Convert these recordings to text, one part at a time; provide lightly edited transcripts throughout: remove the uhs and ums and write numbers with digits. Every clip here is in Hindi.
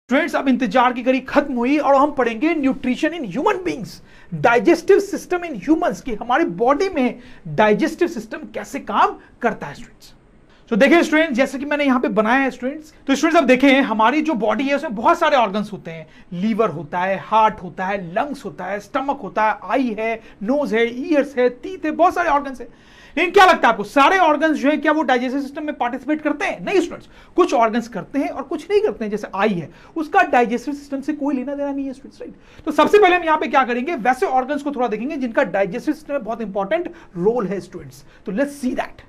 स्टूडेंट्स, अब इंतजार की घड़ी खत्म हुई और हम पढ़ेंगे nutrition in human beings, digestive system in humans की हमारी बॉडी में डाइजेस्टिव सिस्टम कैसे काम करता है स्टूडेंट्स। तो देखिए स्टूडेंट्स, जैसे कि मैंने यहां पे बनाया है स्टूडेंट्स, तो स्टूडेंट्स अब देखें हमारी जो बॉडी है उसमें बहुत सारे ऑर्गन्स होते हैं। लीवर होता है, हार्ट होता है, लंग्स होता है, स्टमक होता है, आई है, नोज है, ईयर्स है, टीथ है, बहुत सारे ऑर्गन्स है। लेकिन क्या लगता है आपको, सारे ऑर्गन्स जो है क्या वो डाइजेस्टिव सिस्टम में पार्टिसिपेट करते हैं? नहीं स्टूडेंट्स, कुछ ऑर्गन्स करते हैं और कुछ नहीं करते हैं। जैसे आई है, उसका डाइजेस्टिव सिस्टम से कोई लेना देना नहीं है स्टूडेंट्स, राइट। तो सबसे पहले हम यहां पे क्या करेंगे, वैसे ऑर्गन्स को थोड़ा देखेंगे जिनका डाइजेस्टिव सिस्टम में बहुत इंपॉर्टेंट रोल है स्टूडेंट्स। तो लेट्स सी दैट।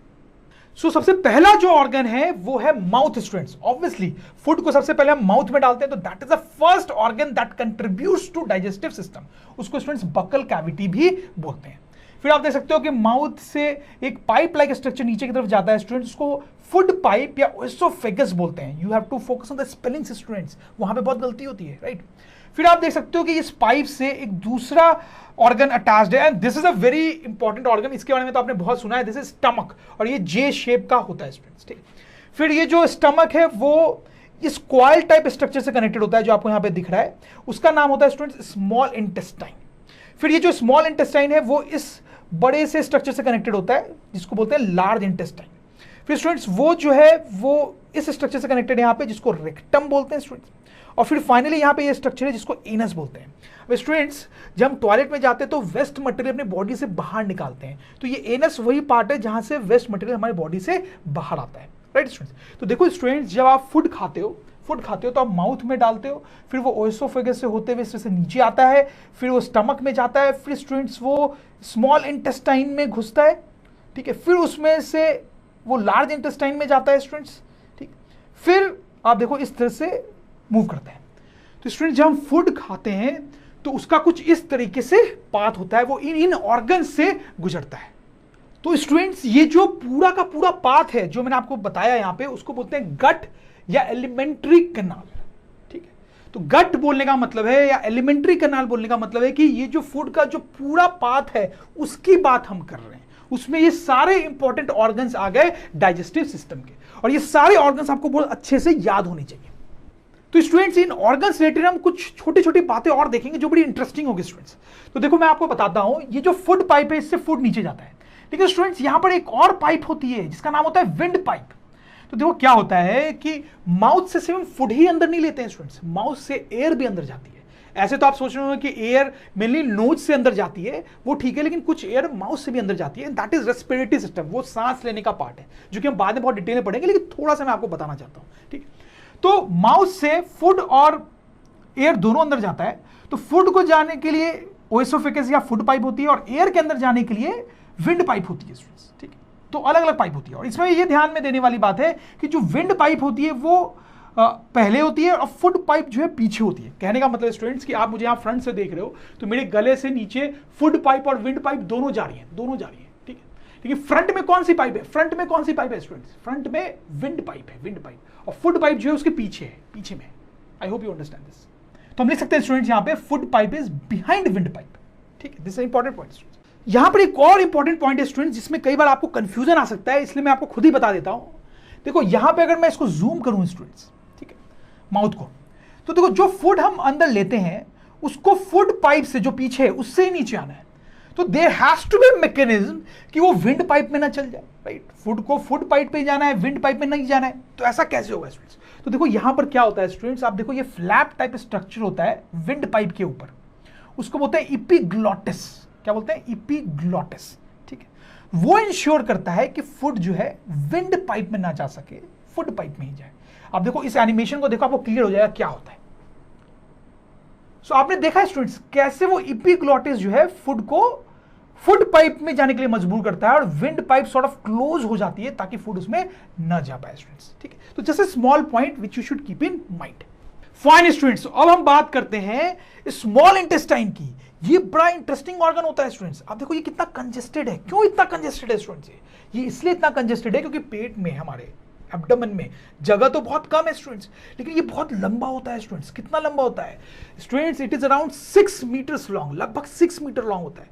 सबसे पहला जो ऑर्गन है वो है माउथ स्टूडेंट्स। ऑब्वियसली फूड को सबसे पहले हम माउथ में डालते हैं, तो that is the first organ that contributes to digestive system. उसको स्टूडेंट्स बकल कैविटी भी बोलते हैं। फिर आप देख सकते हो कि माउथ से एक पाइप लाइक स्ट्रक्चर नीचे की तरफ जाता है स्टूडेंट्स, उसको फूड पाइप या ओएसोफेगस बोलते हैं। You have to focus on the spellings students, वहां पे बहुत गलती होती है, राइट। फिर आप देख सकते हो कि इस पाइप से एक दूसरा ऑर्गन अटैच्ड है, and this is a very important organ. इसके बारे में तो आपने बहुत सुना है, दिस इज स्टमक, और ये जे शेप का होता है स्टूडेंट्स, ठीक। फिर ये जो स्टमक है वो इस कॉइल टाइप स्ट्रक्चर से कनेक्टेड होता है, जो आपको यहां पे दिख रहा है, उसका नाम होता है स्टूडेंट्स स्मॉल इंटेस्टाइन। फिर ये जो स्मॉल इंटेस्टाइन है वो इस बड़े से स्ट्रक्चर से कनेक्टेड होता है, जिसको बोलते हैं लार्ज इंटेस्टाइन। फिर स्टूडेंट्स वो जो है वो इस स्ट्रक्चर से कनेक्टेड है यहाँ पे, जिसको रेक्टम बोलते हैं स्टूडेंट्स। और फिर फाइनली यहाँ पे ये स्ट्रक्चर है जिसको एनस बोलते हैं। अब स्टूडेंट्स, जब हम टॉयलेट में जाते हैं तो वेस्ट मटेरियल अपनी बॉडी से बाहर निकालते हैं, तो ये एनस वही पार्ट है जहां से वेस्ट मटेरियल हमारी बॉडी से बाहर आता है, राइट स्टूडेंट्स। तो देखो स्टूडेंट्स, जब आप फूड खाते हो तो आप माउथ में डालते हो, फिर वो ओएसोफेगस से होते हुए से नीचे आता है, फिर वो स्टमक में जाता है, फिर स्टूडेंट्स वो स्मॉल इंटेस्टाइन में घुसता है, ठीक है, फिर उसमें से वो लार्ज इंटेस्टाइन में जाता है स्टूडेंट्स, ठीक। फिर आप देखो इस तरह से मूव करता है। तो स्टूडेंट, जब हम फूड खाते हैं तो उसका कुछ इस तरीके से पाथ होता है, वो इन ऑर्गन से गुजरता है। तो स्टूडेंट्स, ये जो पूरा का पूरा पाथ है जो मैंने आपको बताया यहां पे, उसको बोलते हैं गट या एलिमेंट्री कैनाल, ठीक है। तो गट बोलने का मतलब है या एलिमेंट्री कैनाल बोलने का मतलब है कि ये जो फूड का जो पूरा पाथ है उसकी बात हम कर रहे हैं। उसमें ये सारे इंपॉर्टेंट ऑर्गन्स आ गए डाइजेस्टिव सिस्टम के, और ये सारे ऑर्गन्स आपको बहुत अच्छे से याद होने चाहिए। तो स्टूडेंट्स, इन ऑर्गन्स रिलेटेड हम कुछ छोटी छोटी बातें और देखेंगे जो बड़ी इंटरेस्टिंग होगी स्टूडेंट्स। तो देखो मैं आपको बताता हूं, ये जो फूड पाइप है इससे फूड नीचे जाता है, लेकिन स्टूडेंट्स यहां पर एक और पाइप होती है जिसका नाम होता है विंड पाइप। तो देखो क्या होता है कि माउथ से सिर्फ फूड ही अंदर नहीं लेते हैं स्टूडेंट्स, माउथ से एयर भी अंदर जाती है। ऐसे तो आप सोच रहे हो कि एयर मेनली नोज से अंदर जाती है, वो ठीक है, लेकिन कुछ एयर माउथ से भी अंदर जाती है, दैट इज रेस्पिरेटरी सिस्टम। वो सांस लेने का पार्ट है, जो कि हम बाद में बहुत डिटेल में पढ़ेंगे, लेकिन थोड़ा सा मैं आपको बताना चाहता हूं, ठीक। तो माउथ से फूड और एयर दोनों अंदर जाता है। तो फूड को जाने के लिए ओएसोफेगस या फूड पाइप होती है, और एयर के अंदर जाने के लिए विंड पाइप होती है स्टूडेंट्स, ठीक है। तो अलग अलग पाइप होती है, और इसमें ये ध्यान में देने वाली बात है कि जो विंड पाइप होती है वो पहले होती है और फूड पाइप जो है पीछे होती है। कहने का मतलब स्टूडेंट्स कि आप मुझे यहाँ फ्रंट से देख रहे हो, तो मेरे गले से नीचे फूड पाइप और विंड पाइप दोनों जा रही है, ठीक है। लेकिन फ्रंट में कौन सी पाइप है, स्टूडेंट्स? फ्रंट में विंड पाइप है, और फूड पाइप जो है उसके पीछे में। I hope you understand this. तो हम लिख सकते हैं स्टूडेंट्स यहाँ पे food pipe is behind wind pipe, ठीक है। This is important point. यहां पर एक और इंपॉर्टेंट पॉइंट है स्टूडेंट्स, जिसमें कई बार आपको कंफ्यूजन आ सकता है, इसलिए मैं आपको खुद ही बता देता हूं। देखो यहां पे अगर मैं इसको जूम करूं स्टूडेंट्स, ठीक है, माउथ को, तो देखो जो फूड हम अंदर लेते हैं उसको फूड पाइप से जो पीछे है उससे ही नीचे आना है। तो there has to be mechanism कि वो विंड पाइप में ना चल जाए, राइट। फूड को फूड पाइप पे जाना है, विंड पाइप में नहीं जाना है। तो ऐसा कैसे होगा स्टूडेंट्स? तो देखो यहां पर क्या होता है स्टूडेंट्स, आप देखो ये फ्लैप टाइप स्ट्रक्चर होता है विंड पाइप के ऊपर, उसको बोलते हैं एपिग्लॉटिस। क्या बोलते हैं? एपिग्लॉटिस, ठीक है। वो इंश्योर करता है कि फूड जो है विंड पाइप में ना जा सके, फूड पाइप में ही जाए। आप देखो इस एनिमेशन को देखो, आपको क्लियर हो जाएगा क्या होता है। सो आपने देखा है स्टूडेंट्स कैसे वो एपिग्लॉटिस जो है फूड को फूड पाइप में जाने के लिए मजबूर करता है, और wind pipe sort of close हो जाती है ताकि फूड उसमें न जा पाए स्टूडेंट्स, ठीक है। तो just a small point which you should keep in mind. Fine students, अब हम बात करते हैं स्मॉल इंटेस्टाइन की। ये बड़ा इंटरेस्टिंग ऑर्गन होता है स्टूडेंट्स। आप देखो ये कितना कंजेस्टेड है। क्यों इतना कंजेस्टेड है स्टूडेंट्स? ये इसलिए इतना कंजेस्टेड है क्योंकि पेट में, हमारे एब्डोमेन में जगह तो बहुत कम है स्टूडेंट्स, लेकिन ये बहुत लंबा होता है स्टूडेंट्स। कितना लंबा होता है students? It is around 6 metres long, लगभग 6 मीटर लॉन्ग होता है,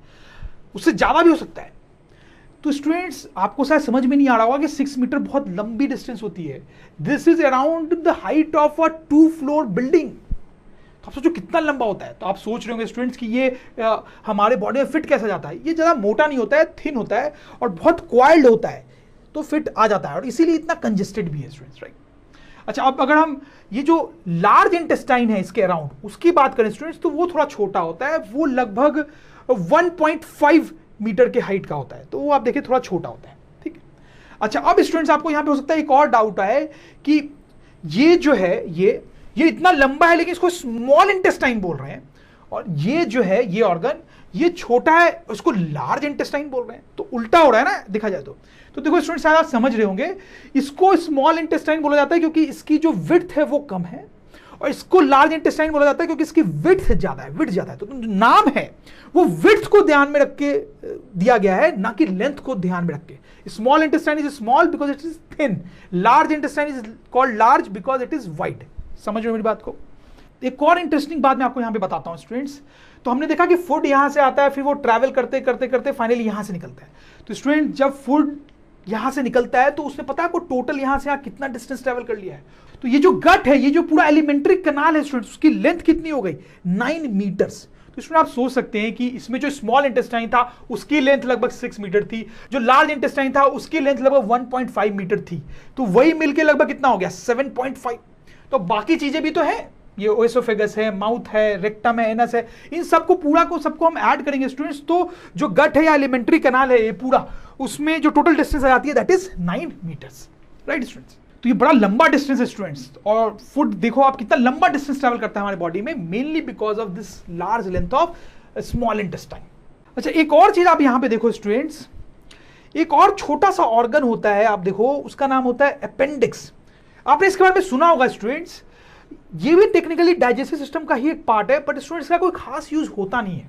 उससे ज्यादा भी हो सकता है। तो स्टूडेंट्स आपको शायद समझ में नहीं आ रहा होगा कि 6 मीटर बहुत लंबी डिस्टेंस होती है। This is around the height of a 2 floor building. कितना लंबा होता है। तो आप सोच रहे होंगे स्टूडेंट्स कि ये हमारे बॉडी में फिट कैसे जाता है। ये ज़्यादा मोटा नहीं होता है, थिन होता है और बहुत क्वाइल्ड होता है, तो फिट आ जाता है और इसीलिए इतना कंजेस्टेड भी है स्टूडेंट्स, राइट। अच्छा, अब अगर हम ये जो लार्ज इंटेस्टाइन है इसके अराउंड उसकी बात करें स्टूडेंट्स, तो वो थोड़ा छोटा होता है, वो लगभग 1.5 मीटर के हाइट का होता है, तो वो आप देखिए थोड़ा छोटा होता है, ठीक है। अच्छा, अब स्टूडेंट्स आपको यहां पे हो सकता है एक और डाउट आए कि ये जो है ये इतना लंबा है लेकिन इसको स्मॉल इंटेस्टाइन बोल रहे हैं, और ये जो है ये ऑर्गन ये छोटा है उसको लार्ज इंटेस्टाइन बोल रहे हैं, तो उल्टा हो रहा है ना देखा जाए तो देखो स्टूडेंट्स शायद आप समझ रहे होंगे, इसको स्मॉल इंटेस्टाइन बोला जाता है क्योंकि इसकी जो विड्थ है वो कम है, और इसको लार्ज इंटेस्टाइन बोला जाता है क्योंकि इसकी विड्थ ज्यादा है, तो जो नाम है वो विड्थ को ध्यान में रख के दिया गया है, ना कि लेंथ को ध्यान में रख के। Small intestine is small because it is thin, large intestine is called large because it is wide. समझ रहे हो मेरी बात को। एक और इंटरेस्टिंग बात मैं आपको यहां पे बताता हूं स्टूडेंट्स। तो हमने देखा कि फूड यहां से आता है, फिर वो ट्रैवल करते करते करते फाइनली यहां से निकलता है। तो स्टूडेंट जब फूड यहां से निकलता है तो उसने पता है आपको टोटल यहां से कितना डिस्टेंस ट्रैवल कर लिया है। तो ये जो गट है, ये जो पूरा एलिमेंट्री कनाल है स्टूडेंट्स, उसकी लेंथ कितनी हो गई 9 मीटर्स। तो इसमें आप सोच सकते हैं कि इसमें जो स्मॉल इंटेस्टाइन था उसकी लेंथ लगभग 6 मीटर थी, जो लार्ज इंटेस्टाइन था उसकी लेंथ लगभग 1.5 मीटर थी, तो वही मिलके लगभग कितना हो गया 7.5। तो बाकी चीजें भी तो है, ये ओएसोफेगस है, माउथ है, रेक्टम है, एनस है, इन सबको पूरा को सबको हम ऐड करेंगे स्टूडेंट्स, तो जो गट है या एलिमेंट्री कनाल है ये पूरा, उसमें जो टोटल डिस्टेंस आ जाती है that is 9 metres, right students. तो ये बड़ा लंबा डिस्टेंस है स्टूडेंट्स, और फूड देखो आप कितना लंबा डिस्टेंस ट्रैवल करता है हमारे बॉडी में, mainly because of this large length of small intestine. अच्छा, एक और चीज आप यहां पे देखो स्टूडेंट्स, एक और छोटा सा ऑर्गन होता है, आप देखो उसका नाम होता है अपेंडिक्स। आपने इसके बारे में सुना होगा स्टूडेंट्स, ये भी टेक्निकली डाइजेस्टिव सिस्टम का ही एक पार्ट है, बट स्टूडेंट्स का कोई खास यूज होता नहीं है।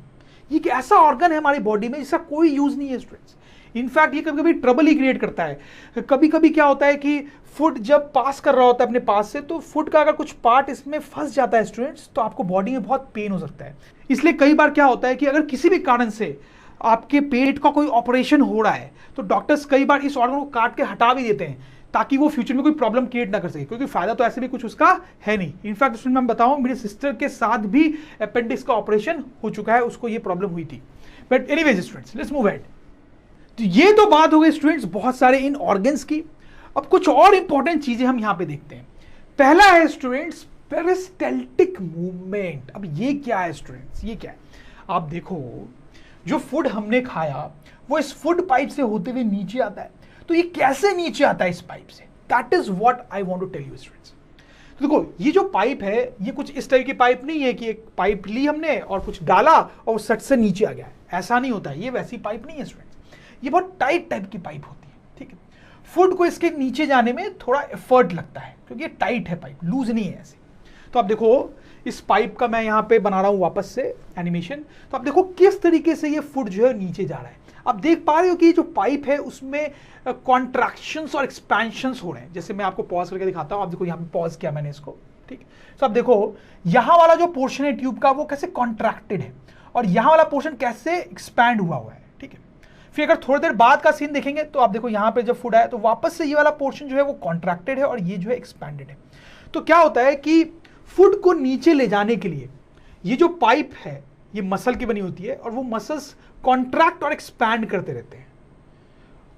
ये एक ऐसा ऑर्गन है हमारी बॉडी में जिसका कोई यूज नहीं है स्टूडेंट्स। इनफैक्ट ये कभी कभी ट्रबल ही क्रिएट करता है। कभी कभी क्या होता है कि फूड जब पास कर रहा होता है अपने पास से, तो फूड का अगर कुछ पार्ट इसमें फंस जाता है स्टूडेंट्स, तो आपको बॉडी में बहुत पेन हो सकता है। इसलिए कई बार क्या होता है कि अगर किसी भी कारण से आपके पेट का कोई ऑपरेशन हो रहा है, तो डॉक्टर्स कई बार इस ऑर्गन को काट के हटा भी देते हैं ताकि वो फ्यूचर में कोई प्रॉब्लम क्रिएट ना कर सके, क्योंकि फायदा तो ऐसे भी कुछ उसका है नहीं। इनफैक्ट उसमें मैं बताऊं, मेरी सिस्टर के साथ भी अपेंडिक्स का ऑपरेशन हो चुका है, उसको ये प्रॉब्लम हुई थी। But anyways students, let's move ahead. तो ये तो बात हो गई स्टूडेंट्स बहुत सारे इन ऑर्गन्स की। अब कुछ और इंपॉर्टेंट चीजें हम यहां पे देखते हैं। पहला है स्टूडेंट्स पेरिस्टाल्टिक मूवमेंट। अब ये क्या है स्टूडेंट्स, ये क्या है? आप देखो, जो फूड हमने खाया वो इस फूड पाइप से होते हुए नीचे आता है, तो ये कैसे नीचे आता है इस पाइप से? That is what I want to tell you students. तो देखो, ये जो पाइप है ये कुछ इस टाइप की पाइप नहीं है कि एक पाइप ली हमने और कुछ डाला और सट से नीचे आ गया, ऐसा नहीं होता है। ये वैसी पाइप नहीं है स्टूडेंट्स, ये बहुत टाइट टाइप की पाइप होती है, ठीक है। फूड को इसके नीचे जाने में थोड़ा एफर्ट लगता है क्योंकि ये टाइट है पाइप, लूज नहीं है ऐसे। तो आप देखो, इस पाइप का मैं यहाँ पे बना रहा हूँ वापस से एनिमेशन। तो आप देखो किस तरीके से ये फूड जो है नीचे जा रहा है। आप देख पा रहे हो कि जो पाइप है उसमें कॉन्ट्रैक्शंस और एक्सपेंशंस हो रहे हैं। जैसे मैं आपको पॉज करके दिखाता हूँ, आप देखो यहाँ पे पॉज किया मैंने इसको, ठीक है। तो आप देखो यहाँ वाला जो पोर्शन है ट्यूब का वो कैसे कॉन्ट्रैक्टेड है और यहाँ वाला पोर्शन कैसे एक्सपैंड हुआ है, ठीक है। फिर अगर थोड़ी देर बाद का सीन देखेंगे तो आप देखो यहाँ पे जब फूड आया तो वापस से ये वाला पोर्शन जो है वो कॉन्ट्रैक्टेड है और ये जो है एक्सपैंडेड है। तो क्या होता है कि फूड को नीचे ले जाने के लिए ये जो पाइप है ये मसल की बनी होती है और वो मसल्स कॉन्ट्रैक्ट और एक्सपैंड करते रहते हैं।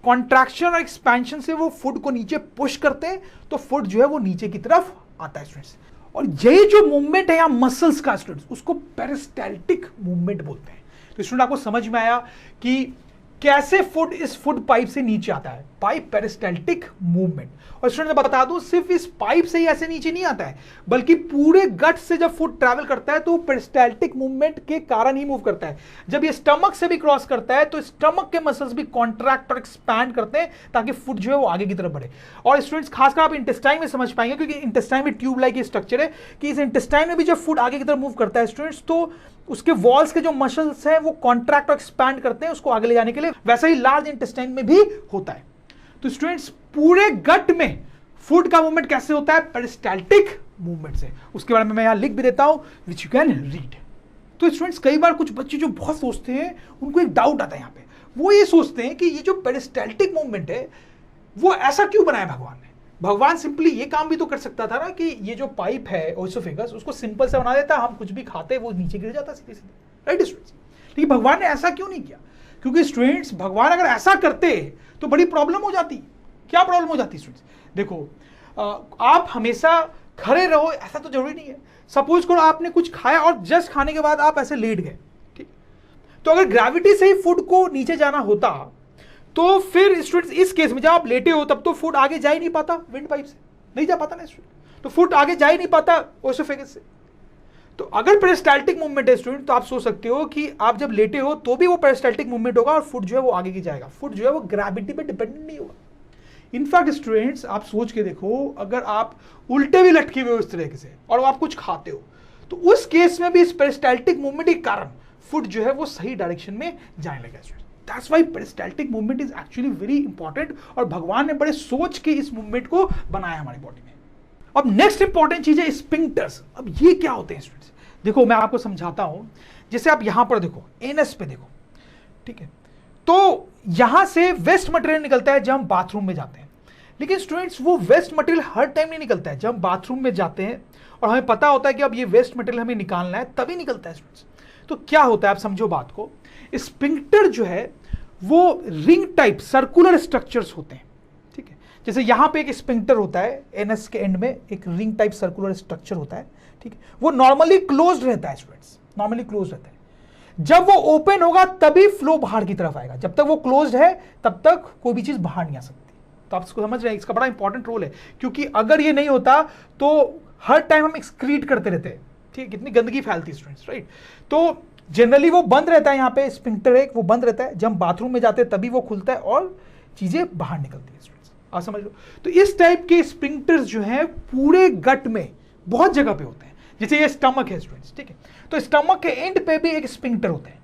कॉन्ट्रैक्शन और एक्सपेंशन से वो फूड को नीचे पुश करते हैं, तो फूड जो है वो नीचे की तरफ आता है स्टूडेंट्स। और यही जो मूवमेंट है यहाँ मसल्स का स्टूडेंट्स, उसको पेरिस्टाल्टिक मूवमेंट बोलते हैं। तो स्टूडेंट आपको समझ में आया कि कैसे फूड इस फूड पाइप से नीचे आता है, बाय पेरिस्टाल्टिक मूवमेंट। और स्टूडेंट मैं बता दूं, सिर्फ इस पाइप से ही ऐसे नीचे नहीं आता है, बल्कि पूरे गट से जब फूड ट्रैवल करता है तो पेरिस्टाल्टिक मूवमेंट के कारण ही मूव करता है। जब ये स्टमक से भी क्रॉस करता है तो स्टमक के मसल्स भी कॉन्ट्रैक्ट और एक्सपैंड करते हैं ताकि फूड जो है वो आगे की तरफ बढ़े। और स्टूडेंट्स खासकर आप इंटेस्टाइन में समझ पाएंगे, क्योंकि इंटेस्टाइन में ट्यूब लाइक स्ट्रक्चर है कि इस इंटेस्टाइन में भी जब फूड आगे की तरफ मूव करता है स्टूडेंट्स, तो उसके वॉल्स के जो मसल्स हैं वो कॉन्ट्रैक्ट और एक्सपैंड करते हैं उसको आगे ले जाने के लिए। वैसा ही लार्ज इंटेस्टाइन में भी होता है। तो स्टूडेंट्स पूरे गट में फूड का मूवमेंट कैसे होता है? पेरिस्टाल्टिक मूवमेंट से। उसके बारे में मैं यहां लिख भी देता हूं, विच यू कैन रीड। तो स्टूडेंट्स कई बार कुछ बच्चे जो बहुत सोचते हैं, उनको एक डाउट आता है यहाँ पे। वो ये सोचते हैं कि ये जो पेरिस्टाल्टिक मूवमेंट है वो ऐसा क्यों बनाया भगवान ने? भगवान सिंपली ये काम भी तो कर सकता था ना कि ये जो पाइप है ओएसोफेगस उसको सिंपल से बना देता, हम कुछ भी खाते वो नीचे गिर जाता सीधे सीधे, राइट स्टूडेंट्स। लेकिन भगवान ने ऐसा क्यों नहीं किया? क्योंकि स्टूडेंट्स भगवान अगर ऐसा करते तो बड़ी प्रॉब्लम हो जाती। क्या प्रॉब्लम हो जाती स्टूडेंट्स? देखो आप हमेशा खड़े रहो ऐसा तो जरूरी नहीं है। सपोज करो आपने कुछ खाया और जस्ट खाने के बाद आप ऐसे लेट गए, ठीक, तो अगर ग्रेविटी से ही फूड को नीचे जाना होता तो फिर स्टूडेंट्स इस केस में जब आप लेटे हो तब तो फूड आगे जा ही नहीं पाता, विंड पाइप से नहीं जा पाता ना स्टूडेंट, तो फूड आगे जा ही नहीं पाता ओएसोफेगस से। तो अगर पेरिस्टाल्टिक मूवमेंट है स्टूडेंट तो आप सोच सकते हो कि आप जब लेटे हो तो भी वो पेरिस्टाल्टिक मूवमेंट होगा और फूड जो है वो आगे की जाएगा, फूड जो है वो ग्रेविटी पे डिपेंडेंट नहीं होगा। इनफैक्ट स्टूडेंट्स आप सोच के देखो, अगर आप उल्टे भी लटके हुए हो इस तरीके से और आप कुछ खाते हो तो उस केस में भी इस पेरिस्टाल्टिक मूवमेंट के कारण फूड जो है वो सही डायरेक्शन में जाने लगा student. That's why peristaltic movement is actually very important और भगवान ने बड़े सोच के इस मूवमेंट को बनाया हमारी बॉडी में। अब नेक्स्ट इंपॉर्टेंट चीज है स्फिंक्टर्स। अब ये क्या होते हैं स्टूडेंट्स? देखो मैं आपको समझाता हूं। जैसे आप यहां पर देखो, एनएस पे देखो, ठीक है, तो यहां से वेस्ट मटेरियल निकलता है जब हम बाथरूम में जाते हैं। लेकिन स्टूडेंट्स वो वेस्ट मटेरियल हर टाइम नहीं निकलता है। जब हम बाथरूम में जाते हैं और हमें पता होता है कि अब ये वेस्ट मटेरियल हमें निकालना है तभी निकलता है स्टूडेंट्स। तो क्या होता है आप समझो बात को, स्फिंक्टर जो है वो रिंग टाइप सर्कुलर स्ट्रक्चर्स होते हैं, ठीक है। जैसे यहां पे एक स्फिंक्टर होता है, एनएस के एंड में एक रिंग टाइप सर्कुलर स्ट्रक्चर होता है, ठीक है। वो नॉर्मली क्लोज्ड रहता है स्टूडेंट्स, नॉर्मली क्लोज रहता है। जब वो ओपन होगा तभी फ्लो बाहर की तरफ आएगा, जब तक वो क्लोज्ड है तब तक कोई भी चीज बाहर नहीं आ सकती। तो आप इसको समझ रहे हैं, इसका बड़ा इंपॉर्टेंट रोल है, क्योंकि अगर ये नहीं होता तो हर टाइम हम एक्सक्रीट करते रहते हैं, ठीक है, कितनी गंदगी फैलती है स्टूडेंट्स, राइट। तो जनरली वो बंद रहता है, यहाँ पे स्फिंक्टर एक वो बंद रहता है, जब हम बाथरूम में जाते हैं तभी वो खुलता है और चीजें बाहर निकलती है स्टूडेंट्स, आप समझ लो। तो इस टाइप के स्फिंक्टर्स जो हैं पूरे गट में बहुत जगह पे होते हैं। जैसे ये स्टमक है स्टूडेंट्स, ठीक है, तो स्टमक के एंड पे भी एक स्फिंक्टर होता है।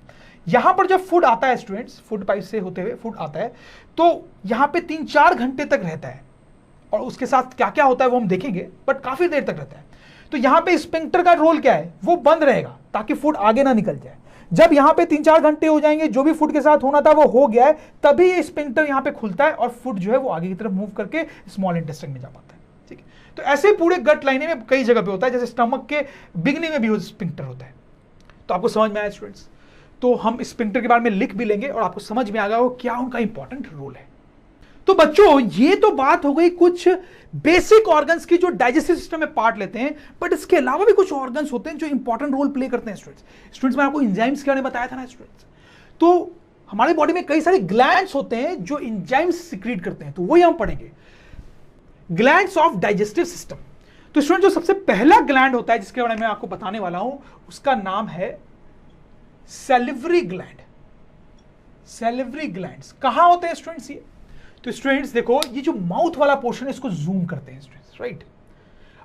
यहां पर जब फूड आता है स्टूडेंट्स, फूड पाइप से होते हुए फूड आता है तो यहां पे 3-4 घंटे तक रहता है और उसके साथ क्या क्या होता है वो हम देखेंगे, बट काफी देर तक रहता है। तो यहां पे स्फिंक्टर का रोल क्या है, वो बंद रहेगा ताकि फूड आगे ना निकल जाए। जब यहां पे 3-4 घंटे हो जाएंगे, जो भी फूड के साथ होना था वो हो गया है, तभी ये स्फिंक्टर यहां पे खुलता है और फूड जो है वो आगे की तरफ मूव करके स्मॉल इंटेस्टाइन में जा पाता है, ठीक है। तो ऐसे पूरे गट लाइने में कई जगह पे होता है, जैसे स्टमक के बिगनिंग में भी स्फिंक्टर होता है। तो आपको समझ में आया स्टूडेंट्स? तो हम स्फिंक्टर के बारे में लिख भी लेंगे और आपको समझ में आ गया वो क्या उनका इंपॉर्टेंट रोल है। तो बच्चों ये तो बात हो गई कुछ बेसिक ऑर्गन्स की जो डाइजेस्टिव सिस्टम में पार्ट लेते हैं, बट इसके अलावा भी कुछ ऑर्गन्स होते हैं जो इंपॉर्टेंट रोल प्ले करते हैं स्टूडेंट्स। मैं आपको एंजाइम्स के बारे में बताया था ना स्टूडेंट्स। तो हमारे बॉडी में कई सारे ग्लैंड्स होते हैं जो एंजाइम्स सिक्रीट करते हैं, तो वही हम पढ़ेंगे, ग्लैंड्स ऑफ डाइजेस्टिव सिस्टम। तो स्टूडेंट जो सबसे पहला ग्लैंड होता है जिसके बारे में आपको बताने वाला हूं उसका नाम है सैलिवरी ग्लैंड। सैलिवरी ग्लैंड्स कहां होते हैं स्टूडेंट्स? ये तो स्टूडेंट्स देखो, ये जो माउथ वाला पोर्शन है इसको जूम करते हैं स्टूडेंट्स, राइट।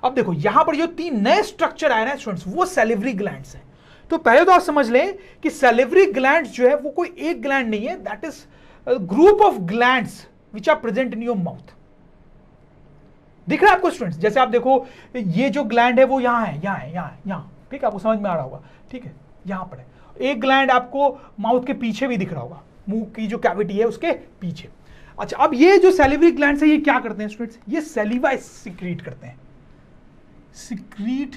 अब देखो यहां पर जो 3 नए स्ट्रक्चर आए ना स्टूडेंट्स, वो सैलिवरी ग्लैंड्स हैं। तो पहले तो आप समझ लें कि सैलिवरी ग्लैंड्स जो है वो कोई एक ग्लैंड नहीं है, that is group of glands which are present in your mouth. दिख रहा है आपको स्टूडेंट्स? जैसे आप देखो ये जो ग्लैंड है वो यहां है, यहां है, यहां है, यहां, ठीक है, आपको समझ में आ रहा होगा, ठीक है, यहां पर है। एक ग्लैंड आपको माउथ के पीछे भी दिख रहा होगा, मुंह की जो कैविटी है उसके पीछे। अच्छा, अब ये जो सैलिवरी ग्लैंड्स है ये क्या करते हैं स्टूडेंट्स? ये सैलिवा सिक्रीट करते हैं, सिक्रीट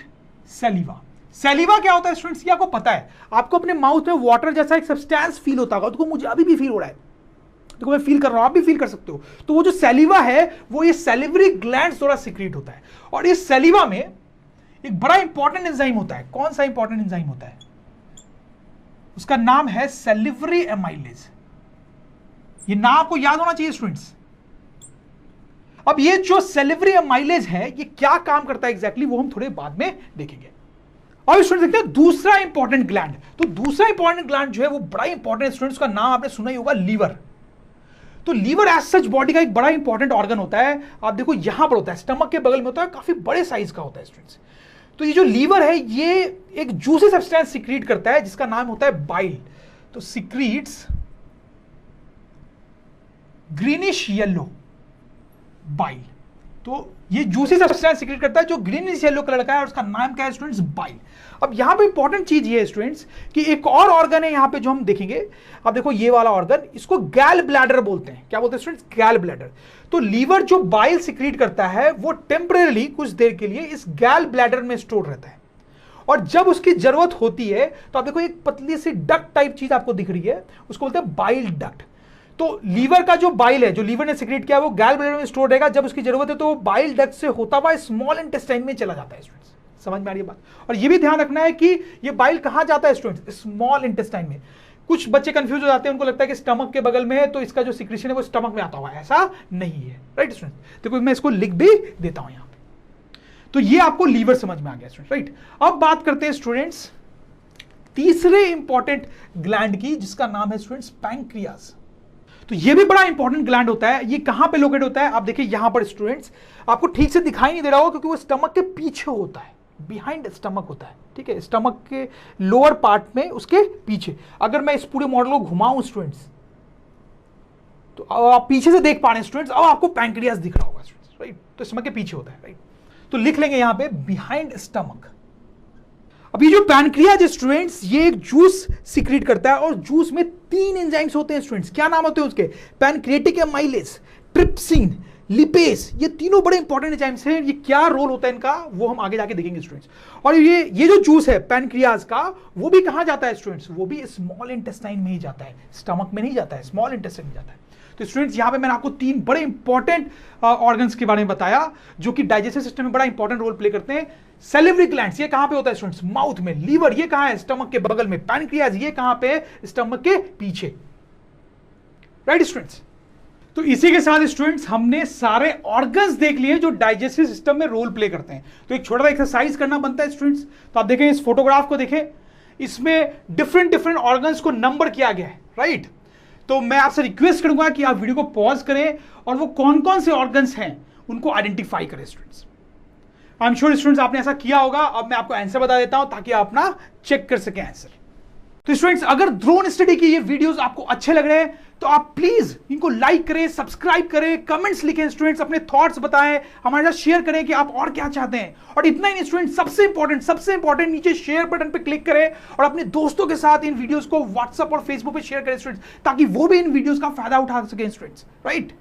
सैलिवा। सैलिवा क्या होता है स्टूडेंट्स? ये आपको पता है, आपको अपने माउथ में वाटर जैसा एक सब्सटेंस फील होता होगा, तो मुझे अभी भी फील हो रहा है, तो मैं फील कर रहा हूं, आप भी फील कर सकते हो। तो वो जो सैलिवा है वो ये सैलिवरी ग्लैंड्स द्वारा सिक्रीट होता है। और इस सैलिवा में एक बड़ा इंपॉर्टेंट एंजाइम होता है। कौन सा इंपॉर्टेंट एंजाइम होता है? उसका नाम है सैलिवरी एमाइलेज। ये नाम आपको याद होना चाहिए स्टूडेंट्स। अब ये जो सैलिवरी एमाइलेज है ये क्या काम करता है एग्जैक्टली वो हम थोड़े बाद में देखेंगे। अब स्टूडेंट्स देखते हैं दूसरा इंपॉर्टेंट ग्लैंड। तो दूसरा इंपॉर्टेंट ग्लैंड जो है वो बड़ा इंपॉर्टेंट स्टूडेंट्स का नाम आपने सुना ही होगा, लीवर। तो लीवर एज सच बॉडी का एक बड़ा इंपॉर्टेंट ऑर्गन होता है। आप देखो यहां पर होता है, स्टमक के बगल में होता है, काफी बड़े साइज का होता है स्टूडेंट्स। तो ये जो लीवर है ये एक जूसी सब्सटेंस सिक्रीट करता है जिसका नाम होता है बाइल। तो सिक्रीट्स ग्रीनिश येलो बाइल। तो ये जूसी सब्सटेंस सीक्रेट करता है जो ग्रीनिश येलो कलर का है और उसका नाम क्या है स्टूडेंट्स? बाइल। अब यहां पे इंपॉर्टेंट चीज ये है स्टूडेंट्स कि एक और ऑर्गन है यहां पे जो हम देखेंगे। अब देखो ये वाला ऑर्गन, इसको गैल ब्लैडर बोलते हैं। क्या बोलते हैं स्टूडेंट्स? गैल ब्लैडर। तो लीवर जो बाइल सीक्रेट करता है वो टेम्परेली कुछ देर के लिए इस गैल ब्लैडर में स्टोर रहता है, और जब उसकी जरूरत होती है तो आप देखो एक पतली सी डक्ट टाइप चीज आपको दिख रही है, उसको बोलते हैं बाइल डक्ट। तो लीवर का जो बाइल है, जो लीवर ने सीक्रेट किया है, वो गैल ब्लैडर में स्टोर रहेगा। जब उसकी जरूरत है तो वो बाइल डक्ट से होता हुआ स्मॉल इंटेस्टाइन में चला जाता है स्टूडेंट्स। समझ में आ रही है बात? और ये भी ध्यान रखना है कि ये बाइल कहां जाता है स्टूडेंट्स? स्मॉल इंटेस्टाइन में। कुछ बच्चे कंफ्यूज हो जाते हैं, उनको लगता है कि स्टमक के बगल में है तो इसका जो सीक्रेशन है वो स्टमक में आता हुआ है। ऐसा नहीं है, राइट स्टूडेंट्स? देखो मैं इसको लिख भी देता हूं यहां पे। तो ये आपको लीवर समझ में आ गया स्टूडेंट, राइट? अब बात करते हैं स्टूडेंट्स तीसरे इंपॉर्टेंट ग्लैंड की, जिसका नाम है स्टूडेंट्स पैंक्रियाज। तो ये भी बड़ा इंपॉर्टेंट ग्लैंड होता है। ये कहां पे लोकेट होता है? आप देखिए यहां पर स्टूडेंट्स, आपको ठीक से दिखाई नहीं दे रहा होगा क्योंकि वो स्टमक के पीछे होता है, बिहाइंड स्टमक होता है, ठीक है? स्टमक के लोअर पार्ट में उसके पीछे। अगर मैं इस पूरे मॉडल को घुमाऊं स्टूडेंट्स तो आप पीछे से देख पा रहे हैं स्टूडेंट्स, अब आपको पैंक्रियाज दिख रहा होगा स्टूडेंट्स, राइट? तो स्टमक के पीछे होता है, राइट? तो लिख लेंगे यहां पे बिहाइंड स्टमक। अब ये जो पैनक्रियाज स्टूडेंट्स, ये एक जूस सीक्रेट करता है, और जूस में 3 एंजाइम्स होते हैं स्टूडेंट्स। क्या नाम होते हैं उसके? Pancreatic amylase, trypsin, lipase. ये तीनों बड़े इंपॉर्टेंट एंजाइम्स हैं। ये क्या रोल होता है इनका वो हम आगे जाके देखेंगे स्टूडेंट्स। और ये जो जूस है पैनक्रियाज का, वो भी कहां जाता है स्टूडेंट्स? वो भी स्मॉल इंटेस्टाइन में ही जाता है, स्टमक में नहीं जाता है, स्मॉल इंटेस्टाइन में जाता है। तो स्टूडेंट्स यहां पे मैंने आपको 3 बड़े इंपॉर्टेंट ऑर्गन्स के बारे में बताया जो कि डाइजेस्टिव सिस्टम में बड़ा इंपॉर्टेंट रोल प्ले करते हैं। सैलिवरी ग्लैंड्स, ये कहां पे होता है स्टूडेंट्स? माउथ में। लीवर, ये कहां है? स्टमक के बगल में। पैनक्रियाज, ये कहां पे? स्टमक के पीछे, राइट स्टूडेंट्स? तो इसी के साथ स्टूडेंट्स हमने सारे ऑर्गन्स देख लिए जो डाइजेस्टिव सिस्टम में रोल प्ले करते हैं। तो एक छोटा सा एक्सरसाइज करना बनता है स्टूडेंट्स। तो आप देखें इस फोटोग्राफ को, देखें इसमें डिफरेंट ऑर्गन्स को नंबर किया गया है, राइट? तो मैं आपसे रिक्वेस्ट करूंगा कि आप वीडियो को पॉज करें और वो कौन कौन से ऑर्गन्स हैं उनको आइडेंटिफाई करें students. I am sure students आपने ऐसा किया होगा। अब मैं आपको आंसर बता देता हूं ताकि आप ना चेक कर सकें आंसर। तो स्टूडेंट्स अगर ड्रोन स्टडी के ये वीडियोस आपको अच्छे लग रहे हैं तो आप प्लीज इनको लाइक करें, सब्सक्राइब करें, कमेंट्स लिखें स्टूडेंट्स, अपने थॉट्स बताएं, हमारे साथ शेयर करें कि आप और क्या चाहते हैं। और इतना ही नहीं स्टूडेंट्स, सबसे इंपॉर्टेंट नीचे शेयर बटन पे क्लिक करें और अपने दोस्तों के साथ इन वीडियोस को व्हाट्सएप और फेसबुक पे शेयर करें स्टूडेंट्स, ताकि वो भी इन वीडियोस का फायदा उठा सकें स्टूडेंट्स, राइट?